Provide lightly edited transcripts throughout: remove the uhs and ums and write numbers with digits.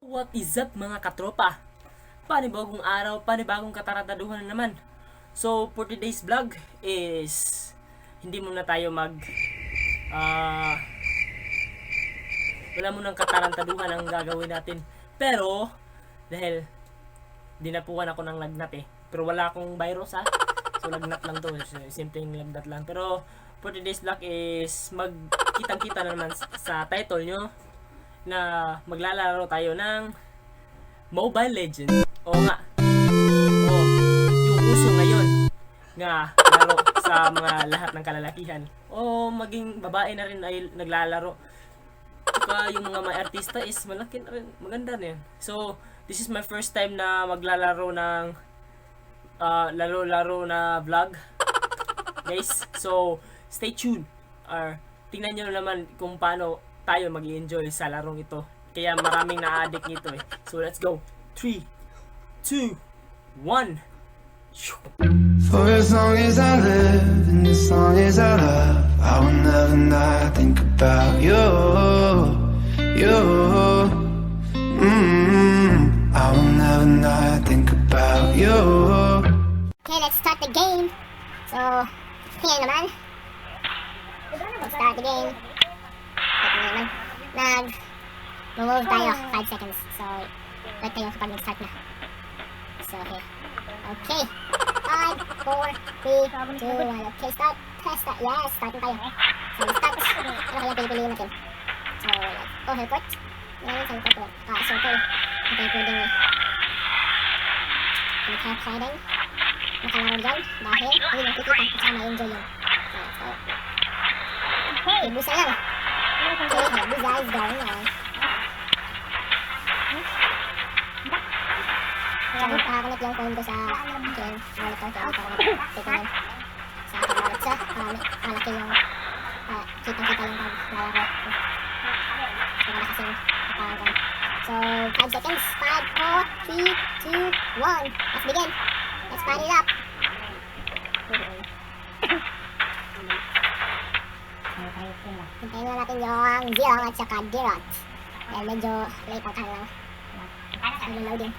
What is up mga katropa? Panibagong araw, panibagong katarataduhan na naman. So for today's vlog is hindi muna tayo wala munang katarantaduhan ang gagawin natin. Pero dahil dinapuan ako ng lagnat pero wala akong virus So lagnat lang to, simpleng lagnat lang. Pero for today's vlog is magkitang-kita na naman sa title nyo na maglalaro tayo ng Mobile Legends. Oo nga. Yung uso ngayon nga laro sa mga lahat ng kalalakihan. Maging babae na rin ay naglalaro. Saka yung mga artista is malaki na rin. Maganda na yan. So, this is my first time na maglalaro ng laro-laro na vlog. Guys, so stay tuned. Tingnan nyo naman kung paano tayo mag-i-enjoy sa larong ito. Kaya maraming na-addict nito So let's go. 3, 2, 1. For as long as I live and as long as I love, I will never not think about you. I will never not think about you. Okay, let's start the game. So, here naman. Let's start the game. Nag-move tayo, 5 seconds. So, wait tayo kapag nag-start na. So, here. Okay. 5, 4, 3, 2, 1. Okay, start. Start. Yes, start na tayo. So, start. Ano kaya pili-piliin natin? So, helport. Yan, sa helport ko. Circle. Okay, pwedeng mag-help-hiding. Nakalaro dyan. Dahil, hindi nakikita. At saka ma-enjoy yun. So, let's go. Okay, busa lang. Okay, busa is going on. Nakakonect yung phone ko sa akin. Wallet ko. Kaya ako titingin sa aking wallet sa malaki yung kitang-kita yung paglalaro. So, wala kasing kapagan. So, 5 seconds. 5, 4, 3, 2, 1. Let's begin. Let's party it up. Hintayin na natin yung Zilong at saka Dirot. Dahil medyo late ang kanilang loading.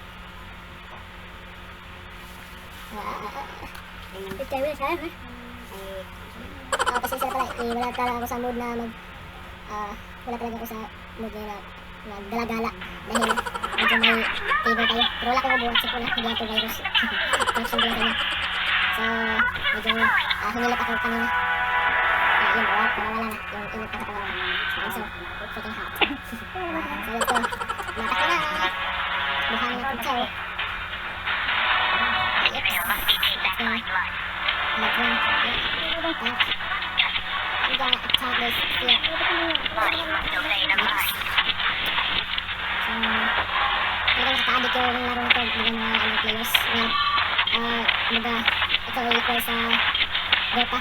Kasi sila pala, wala talaga ako sa mood na wala talaga ako sa mood na nagdala-gala dahil medyo may fever tayo. Pero wala akong ubuhat, wala, hindi ako virus. Correction ko lang kanya. So, medyo humilip ako kanina. Yun, nawala na yung init na katawan. So, freaking hot. So, let's go. Lakas ko na. Buhangin natin ito. We gotta attack this here. So, talagang nakaka-addict yung laro nito ng mga players. Ito ay equal sa Dota.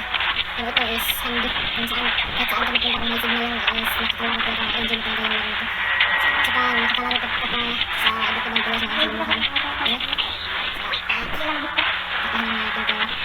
Pero ito is handy kung saan, kahit saan ka mapunta kung may signal lang is nakakalaro ka ng engine talaga yung laro nito. Tsaka nakakalaro ka pa sa iba't ibang players na kasimuhan. Nakahanap natin ito.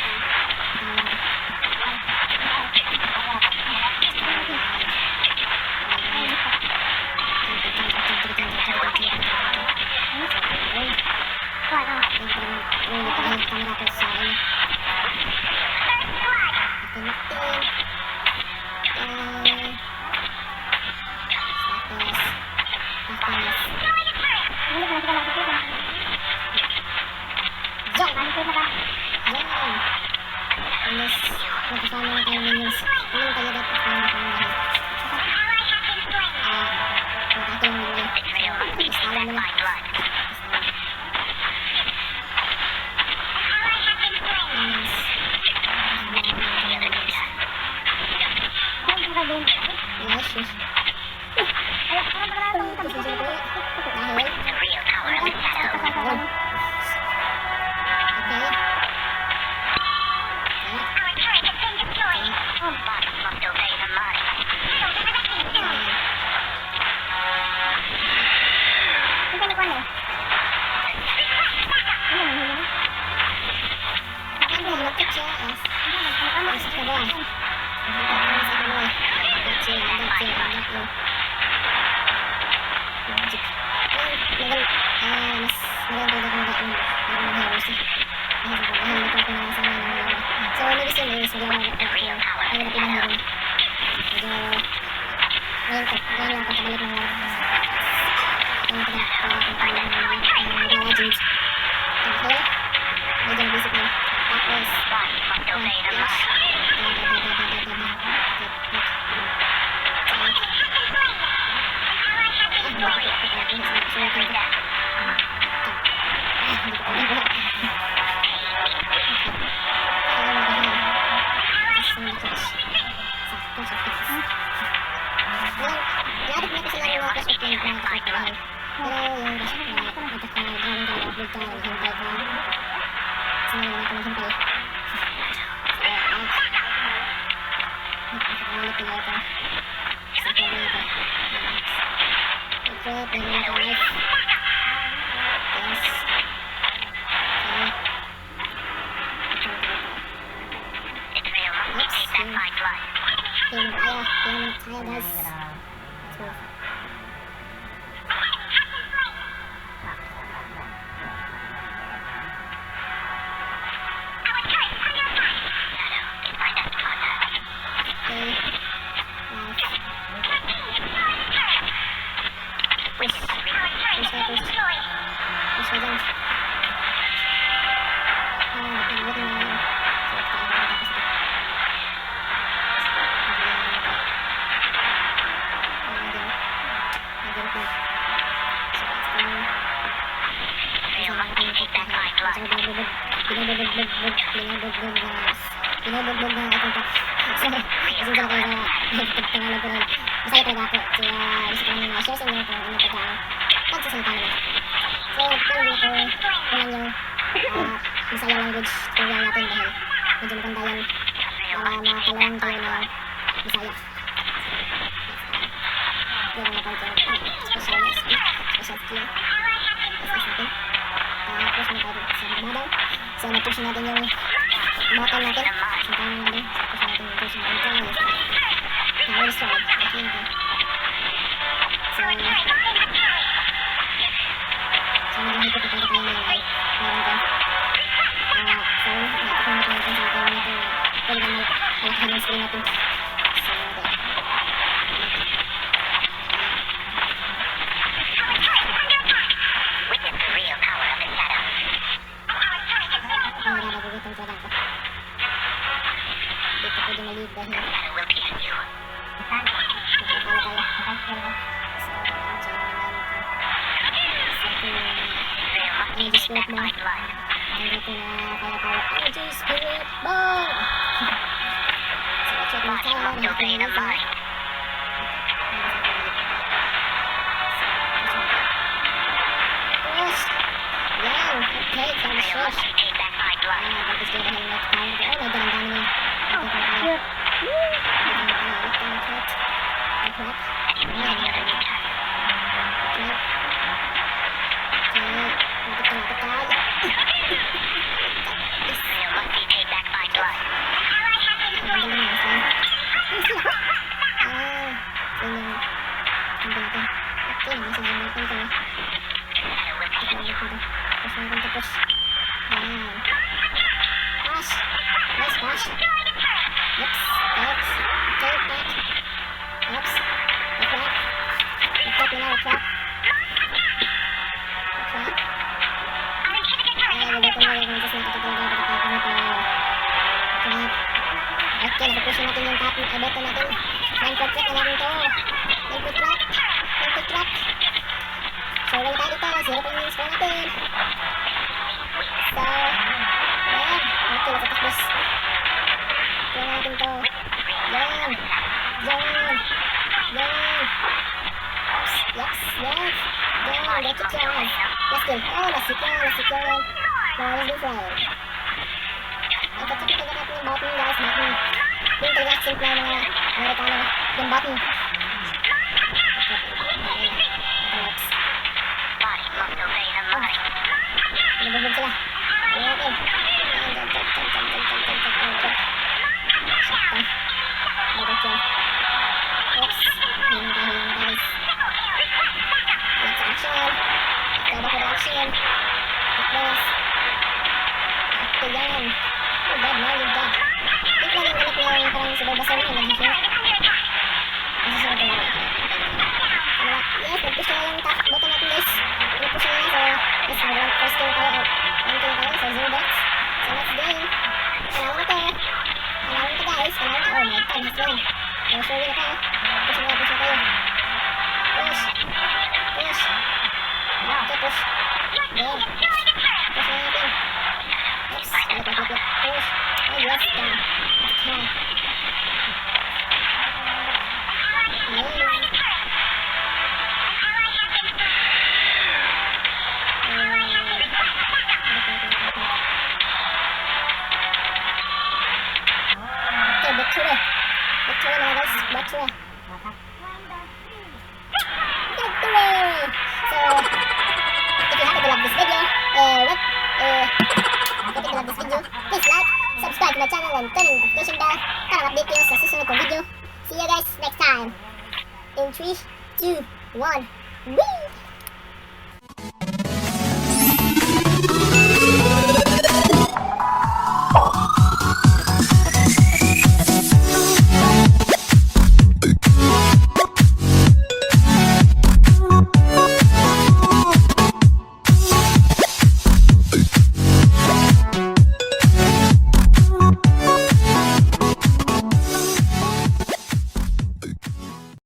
mas maganda talaga kung mag-heroes eh. Dahil dito ako nakasama ng mga. So, maybe soon is maglaro ako ng pinang hero na. Medyo, ngayon lang pagkabalik ng laro. Ngayon pagkabalik ng Legends. Okay, medyo busy tayo. Tapos, Pinabugbog na akong pa. So, pasensya na kayo sa pagtangalan ko rin. Masaya talaga ako. Kaya gusto ko naman share sa inyo kung ano pagka pagsasalita naman. So, nagkaroon ako kunan yung Bisaya language tutorial natin dahil medyo maganda yan para makakalawang tayo ng Bisaya. Yung mga tayo special skill. Natin. Tapos may tayo sa Bagadaw. So, na-push natin yung button natin. Sintahan natin. Tapos natin yung push natin ito. Power stride. Okay natin. So, medyo hipot na tayo ngayon ay meron tayo. Phone. Natakong natin natin sa ating monitor na pwede naman palakahan ng screen natin. So, there. Nagagagugutong talaga ako. Dito pwede maliit dahil nakakala tayo. So, dyan naman ito. Energy spirit mo. Hanggang ko na kaya tayo. Energy spirit ball! So, check mo tayo. Nakakala na tayo. Push! Yan! Okay, kaya shush! Bagus dia dahil may tayo. Oh, may dalang-dami na. Okay, tayo. Clap. Okay, nakapusin natin yung top button natin. 9 foot track na natin ito. 9 foot track. 9 foot track. So, wala tayo dito. 0 pa yung score natin. So, ayan. Okay, nakatakbos. Kaya natin ito. Yan. Yan. Yan. Yes. Yan. That's it yan. Last kill. Oh, last hit yan. Last game fire. Nagkakapit na natin yung button guys. Button. Yung talaga simple na mga Amerikano. Yung button. Nababog sila. Ano natin? Sakta. Nababog sila. Oops. Hilang tayo guys. Let's action. natin. Yes. Okay, yan. Oh God, no, you're dead. Ito lang yung anak ng parang si Bulbasaur na nag-heal. Masusunod ko lang. Kalawa. Yes, nag-push na yung top bottom natin guys. Nag-push na so, yes, first kill tayo. One kill tayo, so 0 deaths. So next game. Kalawa na to. Kalawa na to guys. Kalawa na. Oh my God, next game. So sure na tayo. Push na tayo. Push. Push. Okay, push. There. Push na natin. Oops. Look. Push. Oh yes, done. Okay. Yes. Okay, victory. Victory mga guys. Victory. Victory! So, if you happen to love this video, if you love this video, please like, subscribe to my channel, and turn on the notification bell para ma-update kayo sa susunod kong video. See you guys next time. In 3, 2, 1, whee!